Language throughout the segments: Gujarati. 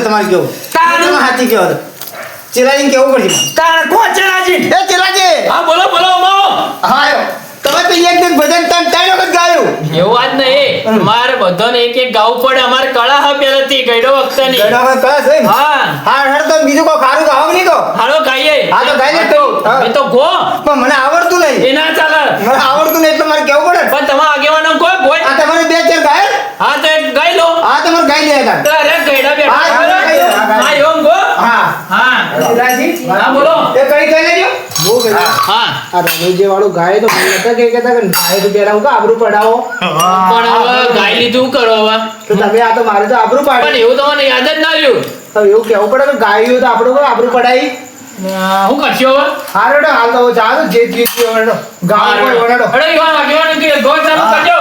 તમારે કેવું હાથી કેવો ચેલાજી કેવું પડશે તાર કો ચેલાજી એ ચેલાજી હા બોલો બોલો મો હા તમે તો એક ભજન ત્રણ વખત ગાયું એવું વાત નહીં મારે બધાને એક એક ગાવું પડે અમારે કળા હા પહેલાથી ગઈડો વખતની ગઈડો વખત કળા છે હા હર તો બીજું કોઈ ખારું ગાવ નહીં તો હાલો ગાઈએ હા તો ગાઈ લે મેં તો ગો પણ મને આવડતું નહીં એ ના ચાલે મને આવડતું નહીં એટલે મારે કેવું પડે પણ તમારા આગેવાનો કોઈ બોય આ તમારે બે ચાર ગાય હા તો એક ગાઈ લો હા તો મને ગાઈ લે તા અરે ગઈડા બેઠા હા યોમ ગો હા હા ચેલાજી હા બોલો એ કઈ કઈ લેજો બહુ ગઈ હા આ રણુજી વાળું ગાય તો મને નતા કે કહેતા કે ગાય તો બેરા હું આબરૂ પડાવો પણ હવે ગાઈ લીધું કરો હવે તો તમે આ તો મારે તો આબરૂ પાડે પણ એવું તો મને યાદ જ ના રહ્યું તો એવું કેવું પડે કે ગાયું તો આપણું કોઈ આબરૂ પડાઈ હું કરશો હવે હારો હાલ તો જા તો જે ગીત વરડો ગાવ કોઈ વરડો અરે ઈવાન આગેવાન કે ગો ચાલુ કરજો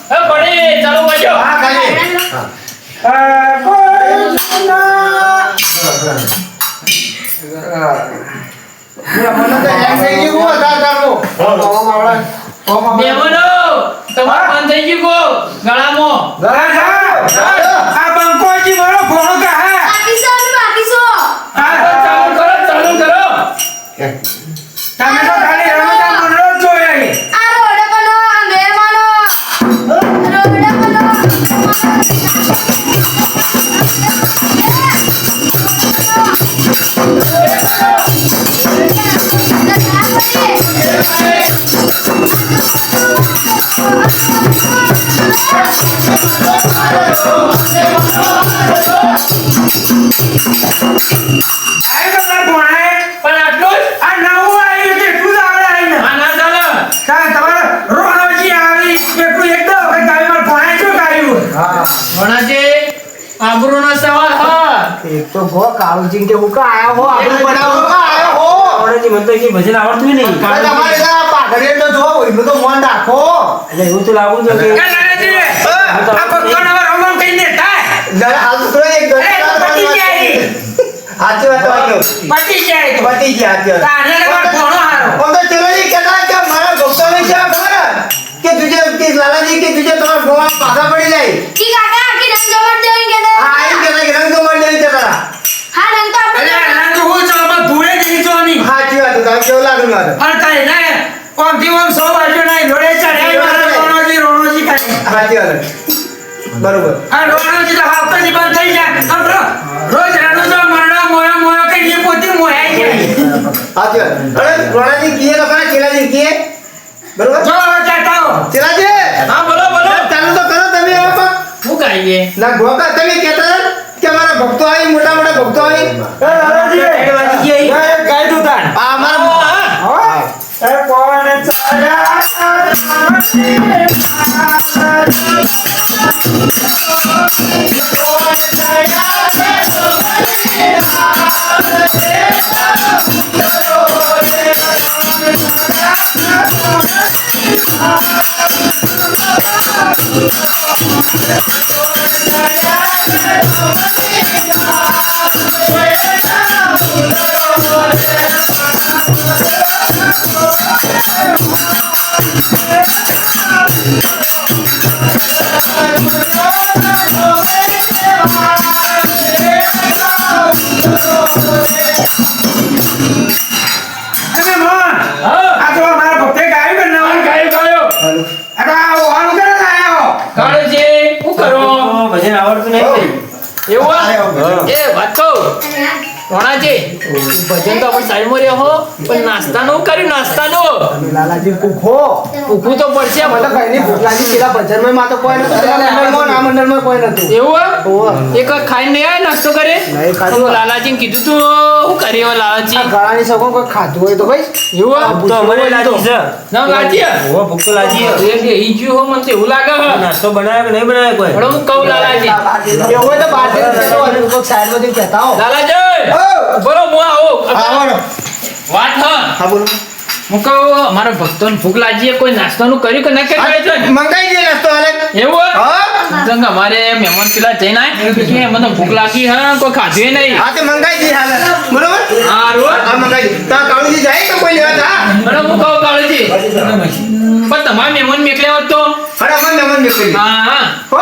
હે પડે ચાલુ કરજો હા ખાલી કોઈ સુના મને તો હેંગ થઈ ગયું હતા તારો મેમનો તમાર બંધ થઈ ગયું કો ગળામાં આ બંકોજી મારો ઘોડો કા હે બાકી છો હા તો ચાલુ કરો તમે તો ખાલી રમતા મંડળો જ જોયા આ રોડ કોનો મહેમાનો રોડ કોનો एक तो गो काळूजी के हुका आया हो आपण बनाव का आया हो ઓરેજી મન તો કે ભજન આવડતું નહીં તમારે આ પાઘડે તો જો એનું તો મન રાખો એટલે એવું તો લાગુ જો કે લાલાજી આ પક્કણ હવે રમણ કઈને થાય જરા હાલ તો એક પટી જાય હાચો તો આયો પટી જાય તાને લગા કોણો હારો ઓ તો ચલોજી કહેતા કે મારા ભક્તોને છે ખબર કે તુજે કે લાલાજી કે તુજે તમાર ગોવા પાછા પડી જાય કી કાકા કી રંગ જમણ દેવી કે હા એ કે રંગ જમણ દેવી કે તારા હા રંગ તો આપણે રંગ હું ચાલમાં ધૂળે નહીં જોની હાચી વાત તો કેવું લાગે મારે પણ કઈ ના ઓમ જીવન સો બાજુ નહીં જોડે ચડે મારા રોણોજી કરે હાચી વાત બરોબર આ રોણોજી તો હાફતાજી બંધ થઈ જાય આમ રોજ રાનો જો મરણા મોયો કે એ પોતી મોયાઈ જાય હાચી વાત અરે રોણાજી કીએ તો ખરા ચેલાજી કીએ બરોબર જો ચાટાઓ ચેલાજી હા બોલો બોલો ચાલુ તો કરો તમે હવે પણ હું ગાઈએ ના ગોકા તમે કહેતા કે મારા ભક્તો આવી મોટા મોટા ભક્તો આવી ગાય તું તાણ આ અમારા અને મોહન, આ તો અમારા ભક્તે ગાયું કે ના ગાયું? આ તો આ ઓવાનું કરે ને આયો. કાળુજી, શું કરો? ભજન આવડતું નહીં એવું આ? એ વાત કહું. રોણાજી, ભજન તો આપણે સાઈડમાં રહ્યો હો, પણ નાસ્તાનું કર્યું નાસ્તાનું. લાલાજી ભૂખો ભૂખું તો પડશે મને કઈ નહીં ભૂખ લાગી પેલા ભજનમાં માં તો કોઈ નતું પેલા મંડળમાં આ મંડળમાં કોઈ નતું એવું આ? એક વાર ખાઈને નહીં આવ્યા નાસ્તો કરે? નહીં ખાધું. તો લાલાજીને કીધું તું શું કર્યું આ લાલાજી? ગળાની સગો કોઈ ખાધું હોય તો ભાઈ એવું આ? તો અમને લાગી છે ના લાજી? ઓ ભૂખ તો લાગી એ બેહી ગયું હો, મને તો એવું લાગે હે. નાસ્તો બનાવ્યો કે નહીં બનાવ્યો કોઈ પણ હું કહું લાલાજી. એવું હોય તો બહારથી કોઈ સાઈડમાંથી કહેતા હો લાલાજી, બોલો હું આવું. આવવાનો વાત હ. હા બોલો હું કહું અમારા ભક્તોને ભૂખ લાગી છે, કોઈ નાસ્તાનું કર્યું કે ના કર્યું છે? મંગાઈ દે નાસ્તો હાલે એવું હે? હા સંગ અમારે મહેમાન પેલા જઈને આયા કે મને ભૂખ લાગી હે, કોઈ ખાધું નહીં. હા તે મંગાઈ દે હાલે બરોબર હારું. હા મંગાઈ દે તા કાળુજી જાય તો કોઈ લેવા તા બરાબર, હું કહું કાળુજી, પણ તમારા મહેમાન મેકલ્યા હોત તો? અરે મન મન મેકલી હા હા. હો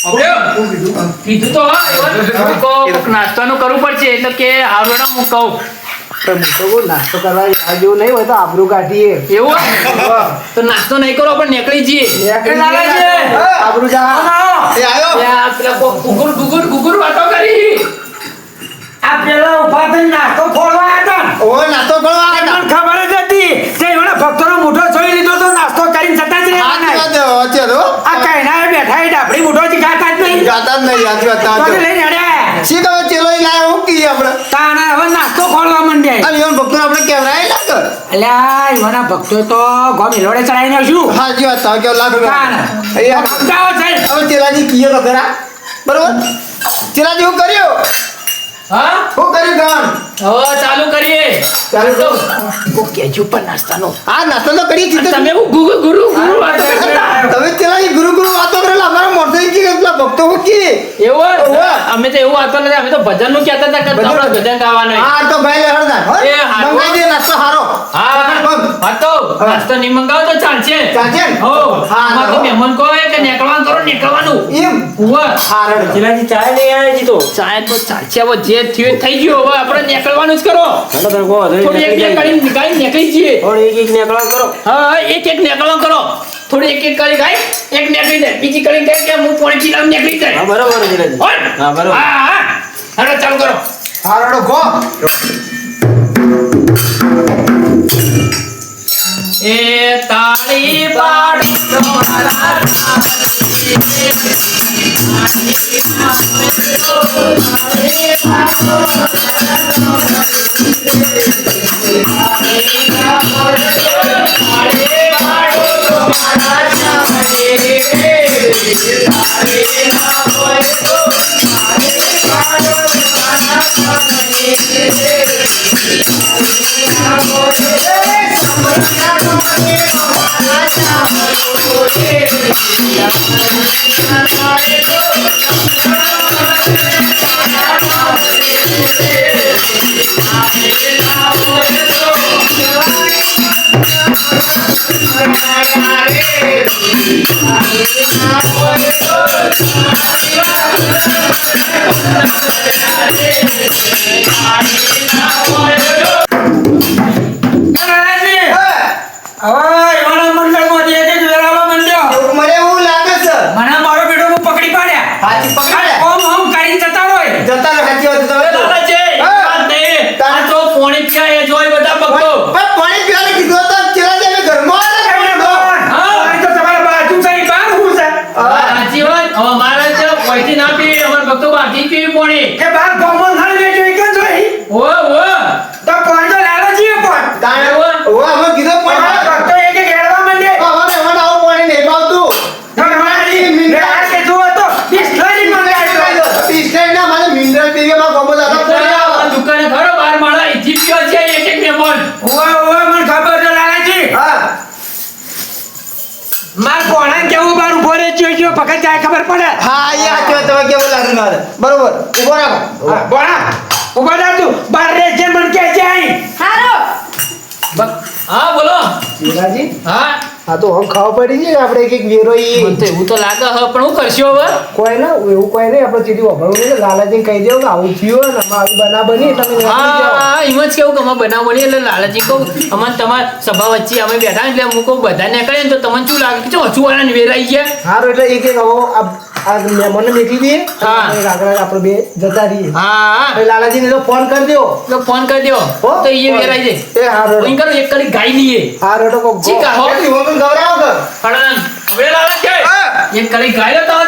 ઓકે. કીધું તો હા, એવું. હું કહું કોક નાસ્તાનું કરવું પડશે એટલે કે હારું ના હું કહું. પણ મોટો કોઈ નાસ્તો કરવા આ જેવું નહીં હોય તો આબરૂ કાઢીએ એવું હે? તો નાસ્તો નહીં કરો પણ નીકળી જઈએ. આબરૂ જા એ આયો ત્યાં પેલા કોક ગુગુર વાતો કરી. આ પેલા ઉભા થઈને નાસ્તો ફોડવા આવ્યા હતા ને. ઓ નાસ્તો કરવા મને ખબર જ હતી કે એમણે ભક્તોનો મોઢો જોઈ લીધો તો નાસ્તો કરીને જતા જ રહેવાના. આ કઈના બેઠા એ ડાબડી મોઢોથી ખાતા જ નહીં. જાતા જ નહીં યાદ વાત તો લઈને અડ્યા. શી ખબર ચેલો લાયો હું કીએ આપણે તાણે હવે નાસ્તો ખોલવા માંડ્યા. અને એમ ભક્તો આપણે કેવરાય ના કર અલ્યા એવાના ભક્તો તો ગોમ હિલોડે ચડાઈને આવશું. હાજી વાત તાવ કે લાખ તાણે. રૂપિયા જાઓ સાહેબ. હવે ચેલાજી કીએ તો ખરા બરોબર ચેલાજી હું કર્યો હા, હું કર્યું ગામ હવે ચાલુ કરીએ. ચાલુ કરો. કોક કહેજો પણ નાસ્તાનું. આ નાસ્તો તો કરી અને દીધો તમે હું ગુરુ વાતો કરતા. તમે ચેલાજી ગુરુ ગુરુ વાતો કરેલા અમારા મોઢે કી પેલા ભક્તો હું કી એવું હે? ઓવે. અમે તો એવું વાતો નથી, અમે તો ભજનનું કહેતા હતા કે ભજન. આપણે ભજન ગાવાનું. આ તો ભાઈ લે હળદા એ હારું. મંગાઈ દે નાસ્તો હારો હા, વાતો નાસ્તો નહીં મંગાવો તો ચાલશે. ચાલશે ને? હો. હા, આમાં તો તો. મહેમાન કહે કે નીકળવાનું કરો, નીકળવાનું. એમ ઉવ્વ. હારડ ચિલાજી ચાય નહીં આવે જી તો ચાહે તો ચાલશે, હવે જે થયું એ થઈ ગયું, હવે આપણે નીકળવાનું જ કરો. ચાલો તમે કહો થોડી એક એક કરીને નીકળી જઈએ. થોડી એક નીકળો કરો હા, એક એક નીકળવાનું કરો. થોડી એક એક કરી ગાય, એક નીકળી જાય, બીજી કરી ગાય કે હું પોણી પીલાવ નીકળી જાય. હા બરોબર છે ચિલાજી હોય? હા બરોબર હા હા. હાલો ચાલુ કરો. હારડો ગો એ તાળી પાડી તમારા હવે એવાના મંડળમાંથી એક એક વેરાવા માંડ્યો. મને એવું લાગે છે મને મારો બેટો હું પકડી પાડ્યા. હાથી પકડ્યા ઓમ ઓમ કરીને જતા હોય. જતા રહે સાચી વાત તમે દાદાજી, હા. વાત નહીં. આ તો પોણી પીયા એ જોઈ બધા ભક્તો. પણ પાણી પીવાને કીધું તો ચેલાજી અમે ઘરમાં એમને આવ્યા બોલ. હા. આ તો તમારા બાજુ સાહેબ બહાર હું છે. સાચી વાત. હવે મારા માર કોણા કેવું બાર ઉભો રે જો ફકત જાય ખબર પડે. હા એ હાચો તમે કેવું લાગે મારે બરોબર ઉભો રાખો હા, બોણા ઉભો થા તું બાર રે છે મન કે જાય. હારો હા બોલો. જીલાજી હા હા તો હમ ખાવા પડી છે આપણે એક વેરો મને તો એવું તો લાગે હ પણ હું કરશો હવે કોઈ ના એવું કોઈ નહીં આપણે સીધી વાપરવું નહીં લાલાજી કહી દેવું કે આવું થયું ને આમાં આવી બના બની તમે નીકળી જાઓ. હા એમ જ કેવું કે અમે બનાવ બની એટલે લાલજી કહું અમને તમારા સભા વચ્ચે અમે બેઠા એટલે હું કહું બધા નીકળે ને તો તમને શું લાગે કે ઓછું વાળાને વેરાઈ ગયા. સારું એટલે એક એક હવે આ મહેમાનને મેકી દઈએ હા. અને આગળ આપણે બે જતા રહીએ હા એટલે લાલાજીને તો ફોન કરી દો તો ફોન કરી દો હો? તો એ વેરાઈ દે. એ હારો અહીં કરો એક કડી ગાઈ લઈએ. હારો તો કોક ચીકા હો. ગવરાવો કે હળન હવે લાલજી એક કડી ગાઈ લો તમે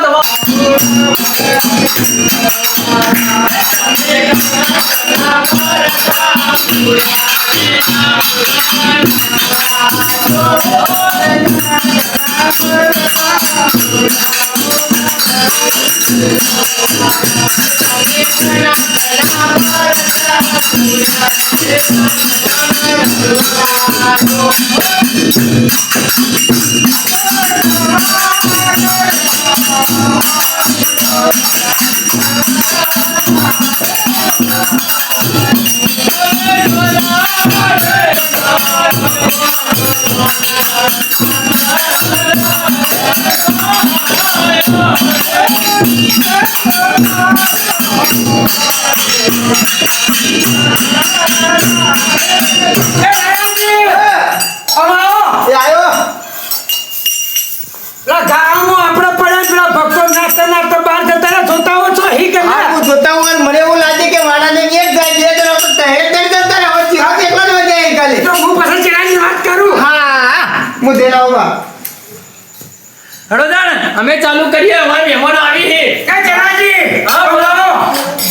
એ આયો ગામમાં આપણે પડે પેલા ભક્તો નાચતા નાચતા બહાર જતા રહ્યા જોતા હો છો હી કે હા હું જોતા હું મને એવું લાગે કે મારાને એક જાય બે જણા તો તહેર તહેર જતા રહે હવે ચિરાગ એકલા જ વજે કાલે તો હું પાછા ચિરાગની વાત કરું. હા હું દેલાવમાં હળો જાણ અમે ચાલુ કરીએ અમારા મહેમાનો આવી છે. એ ચિરાગજી હા, બોલો.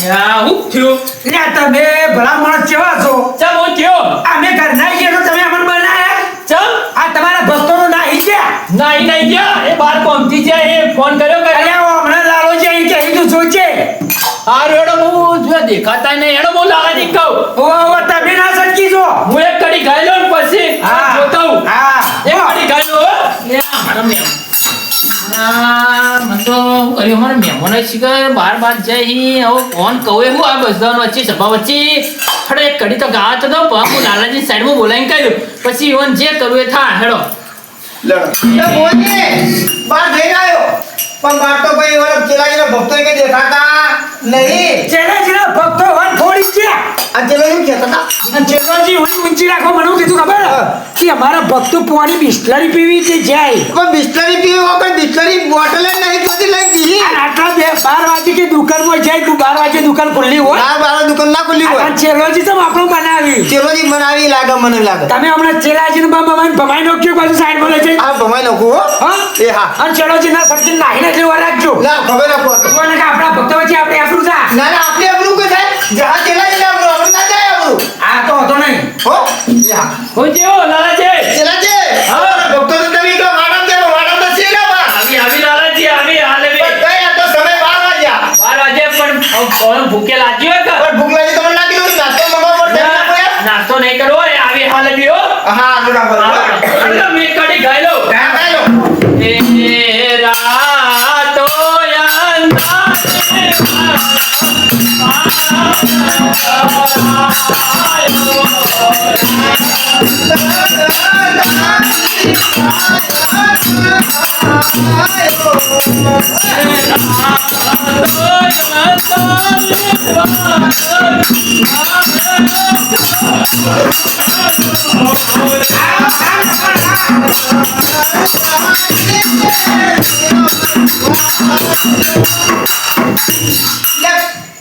યા હું થયું લે તમે ભલા માણસ કેવા છો. ચમ હું થયો અમે ઘરના આવીએ તો તમે અમને બનાયા. ચમ આ તમારા ભક્તોનું નાહી ગયા. નહીં નહીં ગયા એ બાર પહોંચી જાય એ ફોન કર્યો કે અરે હમણાં લાલોજી અહીં કહી તું સોચે. આ રેડો હું જો દેખાતા નહીં એનો હું લાલાજી કહું ઓ તમે ના સટકી છો. હું એક કડી ગાઈ લઉં ને પછી હા. જોતા હું હા એક કડી ગાઈ લઉં હો. લે આ મારા મહેમાન મને તો શું કર્યું અમારા મહેમાનો શીખર બાર બાર જાય હવે ફોન કહું હું આ બધાનો વચ્ચે સભા વચ્ચે હડો એક કડી તો ગાવા તો દઉં પણ હું લાલાજી સાઈડમાં બોલાવીને કહ્યું પછી ઈવન જે કરવું એ થાય હેડો લડો એ બોલે બાર જઈને આવ્યો પણ બાર તો ભાઈ ઓલા ચેલાજીના ભક્તો કે દેખાતા નહીં ચેલાજીના ભક્તો વન થોડી ગયા. આ ચેલાજી કહેતા હતા અને ચેલાજી હું ઊંચી રાખો મને શું કીધું ખબર કે અમારા ભક્તો પાણી બિસ્લરી પીવી તે જાય. પણ બિસ્લરી પીવો વગર બિસ્લરી બોટલ જ નહીં કદી લઈ દીધી અને આટલા 12 વાગે કે દુકાનમાં જાય તું 12 વાગે દુકાન ખુલ્લી હોય. ના બાર દુકાન ના ખુલ્લી હોય અને ચેલોજી તો આપણો બનાવી. ચેલોજી બનાવી લાગે મને લાગે તમે હમણાં ચેલાજીને ભમાઈ નાખ્યો પાછું સાઈડ માં લઈ જઈ. આ ભમાઈ નાખું હો હા? એ હા અને ચેલોજી ના સરકી નાહીને જેવા રાખજો. ના ખબર ના પડતો કોઈને કે આપણા ભક્તો વચ્ચે આપણે આપણું થા. ના ના આપણે આપણું કે થાય જહા ચેલાજી ને આપણું આપણે ના જાય આપણું આ તો હતો નહીં. હો એ હા હું જેવો લાલાજી ચેલાજી હા. ભક્તો તો તમે કહો વાડા તો છે ને બા આવી આવી લાલાજી આવી હાલ આવી પણ કઈ આ તો સમય 12 વાગ્યા 12 વાગે પણ ભૂકે લાગી હોય કે પણ ભૂખ લાગી તમને લાગી દઉં નાસ્તો મંગાવવા પડે ના કોઈ નાસ્તો નહીં કરવો એ આવી હાલ આવી હો હા બરાબર હળો, મેં કડી ગાઈ લઉં કામ આયો એ રાતો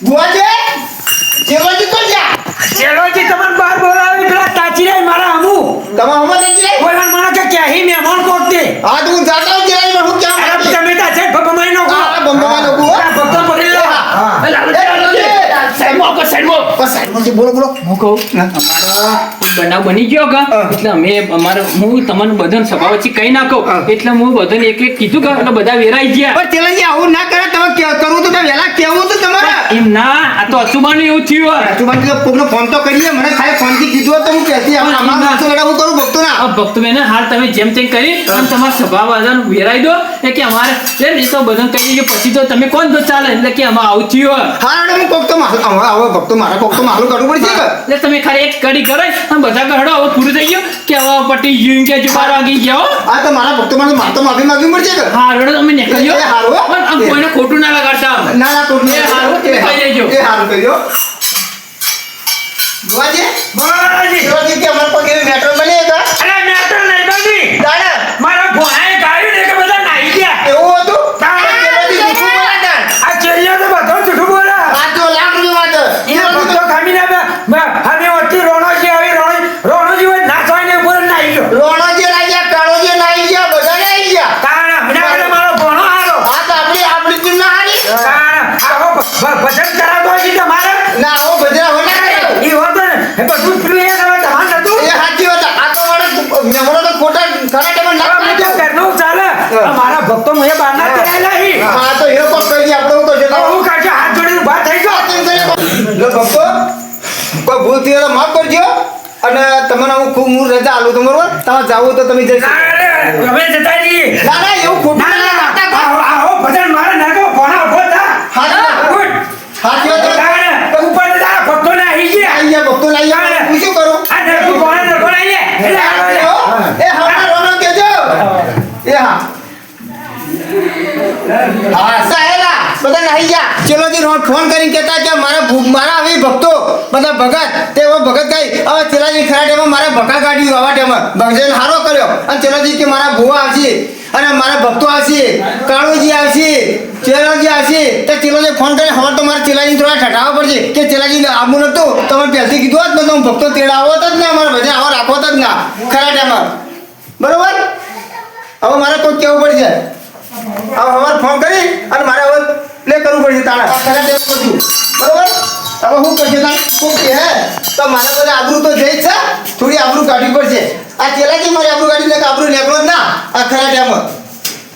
ગુવાજે ચેલોજી તો જા ચેલોજી તમને બહાર બોલાવી પેલા તાચી રહી મારા હમુ. તમે હમણાં નથી રે કોઈ વાર મને કે ક્યાંય મહેમાન કોકતે. હા તો હું જાતા હું ચેલાજી હું કેમ અરે તમે તા છે ભમાઈ નાખો. હા બંબમાં લોકો આ ભક્તો પડી લે. હા એ લાલાજી સાઈડમાં આવો, સાઈડમાં. બસ સાહેબ બોલો બોલો હું કહું અમારા બનાવ બની ગયો કે એટલે અમે અમારે હું તમને બધાને સભા વચ્ચે કહી નાખો એટલે હું બધાને એક એક કીધું કે એટલે બધા વેરાઈ ગયા પણ ચેલાજી આવું ના કરે તમે કરવું તો વહેલા કેવું તો તમારે એમ ના આ તો અચુબાનું એવું થયું હોય. રાજુભાઈ તો કોકનો ફોન તો કરીએ મને ખાલી ફોનથી કીધું હોત તો હું કહેતી હવે આમાં માણસો લડા હું કરું ભક્તો ના આ ભક્તબેન હાલ તમે જેમ તેમ કરી અને તમારા સભા બધાને વેરાઈ દો એ કે અમારે એ તો બધાને કહી દીધું પછી તો તમે કોણ તો ચાલે એટલે કે આમાં આવું થયું હોય. હા એટલે હું કોક તો હવે ભક્તો મારા કોક તો મારું કાઢવું પડશે કે એટલે તમે ખાલી એક કડી કરો અને બધા કહડો હવે પૂરું થઈ ગયું કે હવે પટી ગયું કે જો 12 વાગી ગયા હો. આ તો મારા ભક્તો મારે તો માફી માંગવી પડશે કે હા રેડો તમે નીકળ્યો એ હારું હો. પણ આમ કોઈને ખોટું ના લગાડતા આમ. ના ના કોટ એ હારું તમે કહી દેજો. એ હારું કહી દો બુઆજી બોલાજી શિવાજી કે અમાર કોઈ એવી મેટર બને કે અરે મેટર નહીં બાજી દાડા મારા ભોણાએ ગાયું ને કે બધા નાઈ ગયા એવું હતું તારે શિવાજી જૂઠું બોલે ને આ ચેલિયા તો બધો જૂઠું બોલે આ તો લાખ રૂપિયા વાત એ ભક્તો ખામીને અમે ઓછી રોણોજી આવી રોણોજી હોય ના થાય ને ઉપર નાઈ ગયો રોણો જે લાગ્યા કાળો જે નાઈ ગયા બધા નાઈ ગયા કારણ હમણાં પેલો મારો ભોણો હારો આ તો આપણી ટીમ ના હારી કારણ આવો ભજન કરાવતો હોય છે તમારે ના આવો ભજરા હોય ના એ હોતો ને એ બધું પેલું એ તમે તમારે નતું એ સાચી વાત આ તો વાળો મેમણો તો ખોટા કરાટેમાં ના હવે મુજબ ઘરનું ચાલે મારા ભક્તો મુએ બહારના કરેલા હી હા તો એ કોક કરી આપણે હું કરશે તો હું કાઢે હાથ જોડીને ઉભા થઈ ગયો જો ભક્તો કોઈ ભૂલ થઈ હોય તો માફ કરજો અને તમને હું ખૂબ હું રજા આલું છું બરોબર તમે જાવ તો તમે જઈ શકો. અમે જતા જઈએ ના ના એવું ખોટું ના ના ના ના. આવો ભજન મારે નાખો ભોણા ઉભો થા હાચી વાત. ઉઠ. હાચી વાત. તો ઉપર જતા ભક્તો ને આવી ગયા આઈ ગયા ભક્તો ને આઈ ગયા. હું શું કરું આ નરકું ભોણા નરકો લાવીએ એટલે હાલો એ હા રોનો કેજો એ હા હા સાહેલા બધા નાઈ ગયા ચલો જી ફોન કરીને કહેતા કે મારા હવે ભક્તો બધા ભગત તે હવે ભગત ગઈ હવે ચેલાજી ખરા ટાઈમમાં મારા ભકા કાઢ્યું આવા ટાઈમમાં ભગજન હારો કર્યો અને ચેલાજી કે મારા ભુવા આવશે અને મારા ભક્તો આવશે કાળુજી આવશે ચેલાજી આવશે તો ચેલાજી ફોન કરીને હવે તો મારે ચેલાજી થોડા ઠઠાવવા પડશે કે ચેલાજી આવું નતું તમે પહેલથી કીધું હોત ને તો હું ભક્તો તેડાવો જ ના મારા ભજન આવા રાખવો જ ના ખરા ટાઈમમાં બરોબર હવે મારે કોઈ કેવું પડશે હવે અમારે ફોન કરી અને મારે હવે પ્લે કરવું પડશે તારા ખરા ટાઈમ બધું બરોબર હવે શું કરશે તાર શું કે હે તો મારે બધા આબરૂ તો જઈ જ છે થોડી આબરૂ કાઢવી પડશે આ ચેલાજી મારી આબરૂ કાઢીને આબરૂ નીકળો જ ના આ ખરા ટાઈમમાં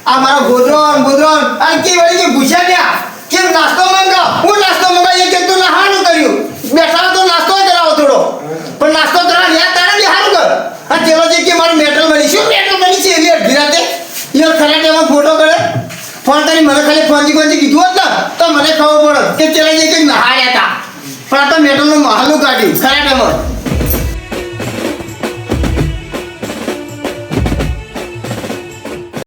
આ મારો ગોદરોન અને કે વળી કે ભૂસ્યા ગયા કેમ નાસ્તો મંગાવ હું નાસ્તો મંગાવી કે તું હારું કર્યું બેઠા તો નાસ્તો કરાવો થોડો પણ નાસ્તો કરાવ યાર તારે બી હારું કર આ ચેલાજી કે મારું મેટલ બની શું મેટલ બની છે એવી અડધી રાતે યાર ખરા ટાઈમમાં ફોટો કરે ફોન કરી મને ખાલી ફોનથી કીધું હોત ને તો મને ખબર પડે કે ચેલાજી કંઈક નહાડ્યા હતા પણ આ તો મેટલનું મહાલું કાઢ્યું ખરા ટાઈમમાં